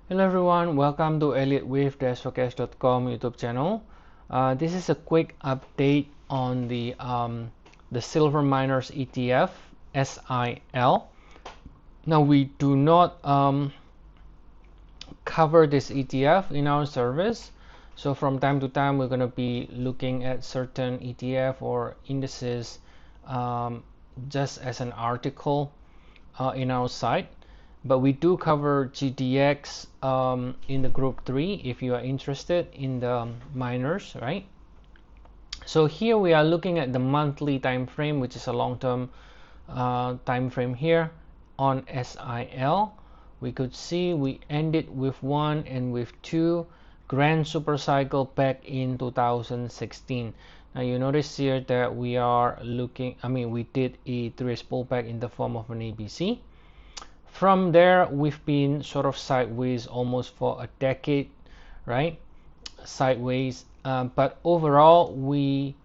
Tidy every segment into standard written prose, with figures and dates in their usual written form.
Hello everyone, welcome to Elliott Wave Forex.com YouTube channel. This is a quick update on the silver miners ETF SIL. Now we do not cover this ETF in our service, so from time to time we're going to be looking at certain ETF or indices just as an article in our site. But we do cover GDX in the group 3 if you are interested in the miners, right? So here we are looking at the monthly time frame, which is a long-term time frame here on SIL. We could see we ended with 1 and with 2 grand super cycle back in 2016. Now you notice here that we are looking, we did a 3S pullback in the form of an ABC. From there, we've been sort of sideways almost for a decade, right? Sideways. But overall, we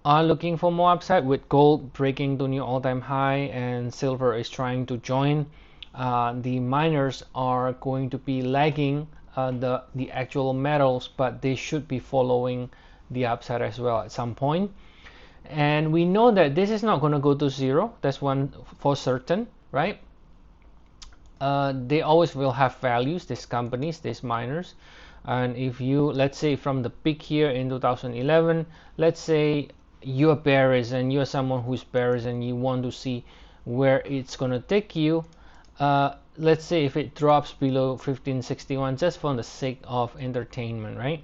are looking for more upside with gold breaking to new all-time high and silver is trying to join. The miners are going to be lagging the actual metals, but they should be following the upside as well at some point. And we know that this is not going to go to zero. That's one for certain, right? They always will have values, these companies, these miners. And if you, let's say from the peak here in 2011, let's say you're bearish and you're someone who's bearish and you want to see where it's going to take you, let's say if it drops below 1561 just for the sake of entertainment, right?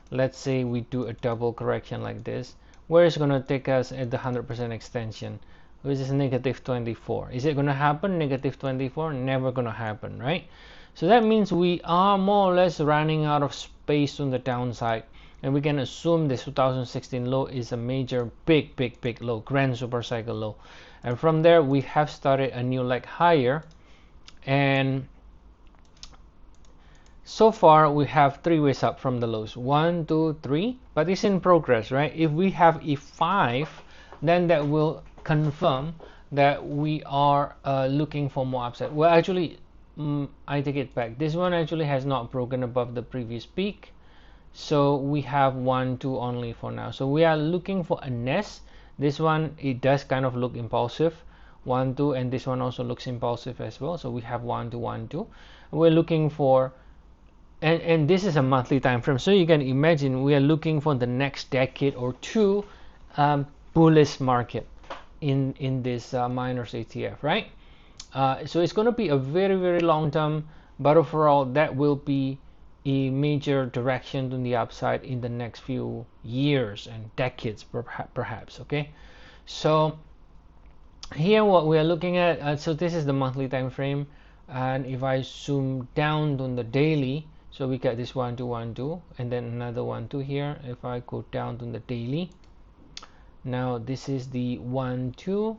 Let's say we do a double correction like this, where it's going to take us at the 100% extension, which is negative 24. Is it going to happen? Negative 24? Never going to happen, right? So that means we are more or less running out of space on the downside, and we can assume this 2016 low is a major big low, grand super cycle low. And from there we have started a new leg higher, and so far we have 3 ways up from the lows, 1, 2, 3, but it's in progress, right? If we have a 5, then that will confirm that we are looking for more upside. Well, actually, I take it back. This one actually has not broken above the previous peak, so we have 1, 2 only for now. So we are looking for a nest. This one, it does kind of look impulsive, 1, 2, and this one also looks impulsive as well. So we have 1, 2, 1, 2. We're looking for, and this is a monthly time frame, so you can imagine we are looking for the next decade or two bullish market in this miners ETF, right? So it's going to be a very long term, but overall that will be a major direction to the upside in the next few years and decades perhaps. Okay, so here what we are looking at, so this is the monthly time frame, and if I zoom down on the daily, so we get this 1, 2, 1, 2, and then another 1, 2 here. If I go down to the daily, now this is the 1, 2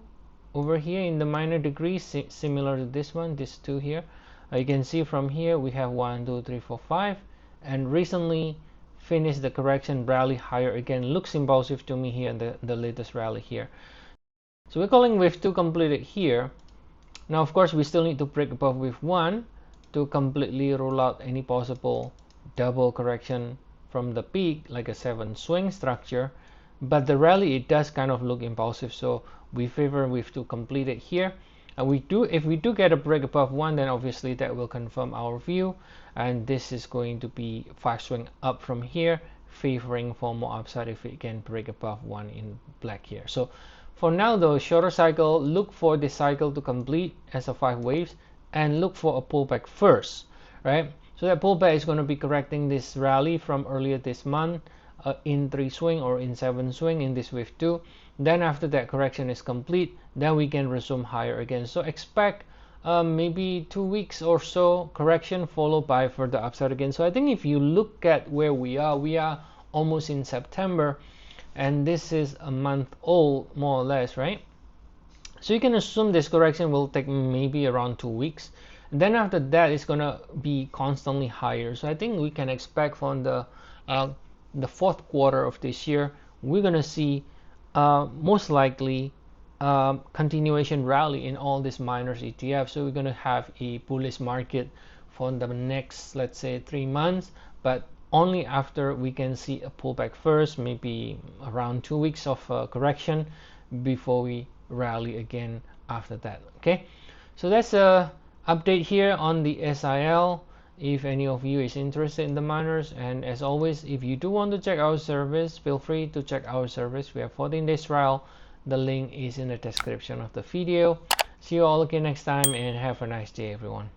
over here in the minor degrees, similar to this one, this 2 here. You can see from here we have 1, 2, 3, 4, 5, and recently finished the correction, rally higher again. Looks impulsive to me here in the latest rally here. So we're calling wave 2 completed here. Now of course we still need to break above wave 1 to completely rule out any possible double correction from the peak, like a 7 swing structure. But the rally, it does kind of look impulsive, so we favor wave 2 completed here. And if we do get a break above 1, then obviously that will confirm our view, and this is going to be fast swing up from here, favoring for more upside if it can break above 1 in black here. So for now though, shorter cycle, look for the cycle to complete as a 5 waves and look for a pullback first, right? So that pullback is going to be correcting this rally from earlier this month in 3 swing or in 7 swing in this wave 2. Then after that correction is complete, then we can resume higher again. So expect maybe 2 weeks or so correction followed by further upside again. So I think if you look at where we are almost in September, and this is a month old more or less, right? So you can assume this correction will take maybe around 2 weeks. And then after that, it's gonna be constantly higher. So I think we can expect from the 4th quarter of this year, we're gonna see most likely continuation rally in all these miners ETF. So we're gonna have a bullish market for the next, let's say, 3 months, but only after we can see a pullback first, maybe around 2 weeks of correction before we rally again after that. Okay, so that's a update here on the SIL. If any of you is interested in the miners, and as always, if you do want to check our service, feel free to check our service. We have 14 days trial. The link is in the description of the video. See you all again next time, and have a nice day, everyone.